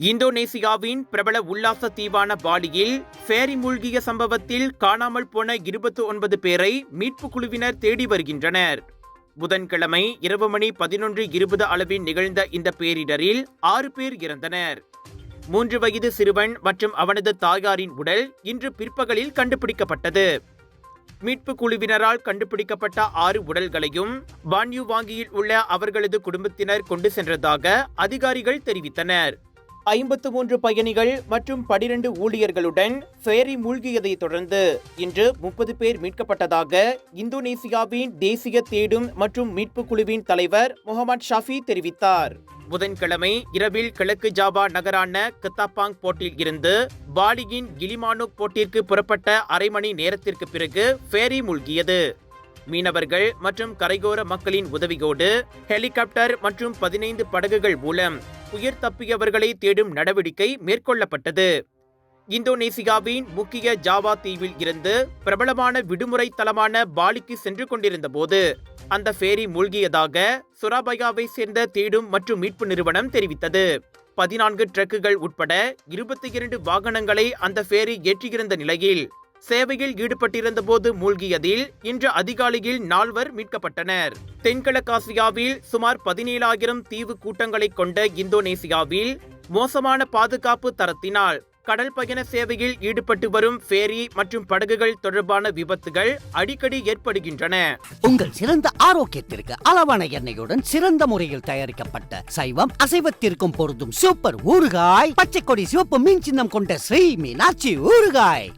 இந்தோனேசியாவின் பிரபல உல்லாச தீவான பாலியில் ஃபேரி மூழ்கிய சம்பவத்தில் காணாமல் போன 29 பேரை மீட்பு குழுவினர் தேடி வருகின்றனர். புதன்கிழமை இரவு மணி 11:20 அளவில் நிகழ்ந்த இந்த பேரிடரில் 6 பேர் இறந்தனர். 3 வயது சிறுவன் மற்றும் அவனது தாயாரின் உடல் இன்று பிற்பகலில் கண்டுபிடிக்கப்பட்டது. மீட்பு குழுவினரால் கண்டுபிடிக்கப்பட்ட 6 உடல்களையும் பான்யூ வாங்கியில் உள்ள அவர்களது குடும்பத்தினர் கொண்டு சென்றதாக அதிகாரிகள் தெரிவித்தனர். 53 பயணிகள் மற்றும் 12 ஊழியர்களுடன் ஃபேரி மூழ்கியதை தொடர்ந்து இன்று 30 பேர் மீட்கப்பட்டதாக இந்தோனேசியாவின் தேசிய தேடும் மற்றும் மீட்பு குழுவின் தலைவர் முகமது ஷாஃபி தெரிவித்தார். புதன்கிழமை இரவில் கிழக்கு ஜாவா நகரான கத்தாபாங் போர்ட்டில் இருந்து பாலியின் கிலிமானோக் போர்ட்டிற்கு புறப்பட்ட அரை மணி நேரத்திற்கு பிறகு ஃபேரி மூழ்கியது. மீனவர்கள் மற்றும் கரையோர மக்களின் உதவியோடு ஹெலிகாப்டர் மற்றும் 15 படகுகள் மூலம் உயிர் தப்பியவர்களை தேடும் நடவடிக்கை மேற்கொள்ளப்பட்டது. இந்தோனேசியாவின் முக்கிய ஜாவா தீவில் இருந்து பிரபலமான விடுமுறை தலமான பாலிக்கு சென்று கொண்டிருந்த போது அந்த ஃபேரி மூழ்கியதாக சுராபயாவை சேர்ந்த தேடும் மற்றும் மீட்பு நிறுவனம் தெரிவித்தது. 14 ட்ரக்குகள் உட்பட 22 வாகனங்களை அந்த ஃபேரி ஏற்றியிருந்த நிலையில் சேவையில் ஈடுபட்டிருந்த போது மூழ்கியதில் இன்று அதிகாலையில் 4 மீட்கப்பட்டனர். தென்கிழக்காசியாவில் சுமார் 17,000 தீவு கூட்டங்களை கொண்ட இந்தோனேசியாவில் மோசமான பாதுகாப்பு தரத்தினால் கடல் பயண சேவையில் ஈடுபட்டு வரும் ஃபேரி மற்றும் படகுகள் தொடர்பான விபத்துகள் அடிக்கடி ஏற்படுகின்றன. உங்கள் சிறந்த ஆரோக்கியத்திற்கு அளவான எண்ணெயுடன் சிறந்த முறையில் தயாரிக்கப்பட்ட சைவம் அசைவத்திற்கும் பொருந்தும் சூப்பர் ஊறுகாய், பச்சை கொடி சிவப்பு மீன் சின்னம் கொண்ட ஸ்ரீ மீனாட்சி ஊறுகாய்.